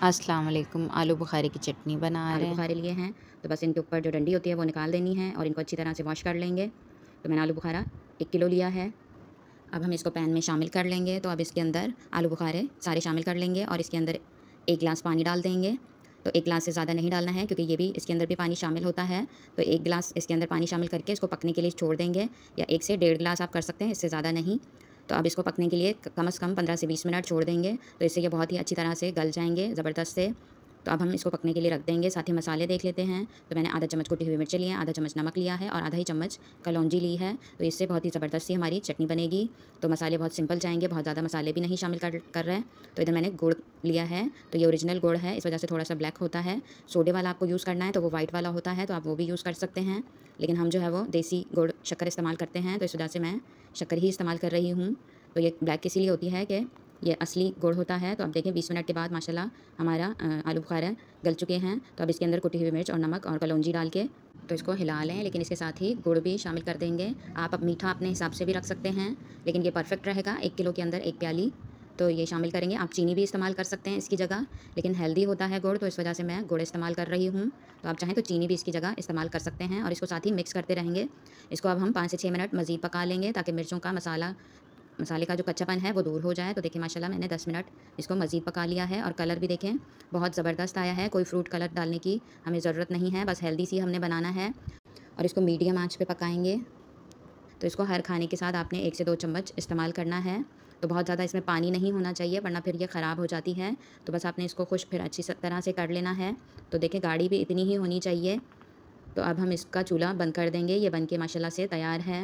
अस्सलाम वालेकुम। आलू बुखारे की चटनी बना आलू रहे हैं। बुखारे लिए हैं, तो बस इनके ऊपर जो डंडी होती है वो निकाल देनी है और इनको अच्छी तरह से वॉश कर लेंगे। तो मैंने आलू बुखारा 1 किलो लिया है। अब हम इसको पैन में शामिल कर लेंगे। तो अब इसके अंदर आलू बुखारे सारे शामिल कर लेंगे और इसके अंदर 1 गिलास पानी डाल देंगे। तो 1 गिलास से ज़्यादा नहीं डालना है क्योंकि ये भी इसके अंदर भी पानी शामिल होता है। तो 1 गिलास इसके अंदर पानी शामिल करके इसको पकने के लिए छोड़ देंगे, या 1 से डेढ़ गिलास आप कर सकते हैं, इससे ज़्यादा नहीं। तो अब इसको पकने के लिए कम से कम 15 से 20 मिनट छोड़ देंगे। तो इससे ये बहुत ही अच्छी तरह से गल जाएँगे ज़बरदस्त से। तो अब हम इसको पकने के लिए रख देंगे। साथ ही मसाले देख लेते हैं। तो मैंने आधा चम्मच कुटी हुई मिर्ची ली है, आधा चम्मच नमक लिया है और आधा ही चम्मच कलौंजी ली है। तो इससे बहुत ही ज़बरदस्त सी हमारी चटनी बनेगी। तो मसाले बहुत सिंपल जाएँगे, बहुत ज़्यादा मसाले भी नहीं शामिल कर रहे हैं। तो इधर मैंने गुड़ लिया है, तो ये ओरिजिनल गुड़ है, इस वजह से थोड़ा-सा ब्लैक होता है। सोडे वाला आपको यूज़ करना है तो वो व्हाइट वाला होता है, तो आप वो भी यूज़ कर सकते हैं। लेकिन हम जो है वो देसी गुड़ शक्कर इस्तेमाल करते हैं, तो इस वजह से मैं शक्कर ही इस्तेमाल कर रही हूँ। तो ये ब्लैक इसीलिए होती है कि ये असली गुड़ होता है। तो अब देखें 20 मिनट के बाद माशाल्लाह हमारा आलू बुखारा गल चुके हैं। तो अब इसके अंदर कुटी हुई मिर्च और नमक और कलौंजी डाल के तो इसको हिला लें, लेकिन इसके साथ ही गुड़ भी शामिल कर देंगे। आप अब मीठा अपने हिसाब से भी रख सकते हैं, लेकिन ये परफेक्ट रहेगा 1 किलो के अंदर 1 प्याली। तो ये शामिल करेंगे। आप चीनी भी इस्तेमाल कर सकते हैं इसकी जगह, लेकिन हेल्दी होता है गुड़, तो इस वजह से मैं गुड़ इस्तेमाल कर रही हूँ। तो आप चाहें तो चीनी भी इसकी जगह इस्तेमाल कर सकते हैं और इसको साथ ही मिक्स करते रहेंगे। इसको अब हम 5 से 6 मिनट मज़ीद पका लेंगे ताकि मिर्चों का मसाले का जो कच्चापन है वो दूर हो जाए। तो देखिए माशाल्लाह मैंने 10 मिनट इसको मज़ीद पका लिया है और कलर भी देखें बहुत ज़बरदस्त आया है। कोई फ्रूट कलर डालने की हमें ज़रूरत नहीं है, बस हेल्दी सी हमने बनाना है और इसको मीडियम आँच पे पकाएँगे। तो इसको हर खाने के साथ आपने 1 से 2 चम्मच इस्तेमाल करना है। तो बहुत ज़्यादा इसमें पानी नहीं होना चाहिए वरना फिर ये ख़राब हो जाती है। तो बस आपने इसको खुश्क फिर अच्छी तरह से कर लेना है। तो देखिए गाढ़ी भी इतनी ही होनी चाहिए। तो अब हम इसका चूल्हा बंद कर देंगे। ये बन के माशाल्लाह से तैयार है।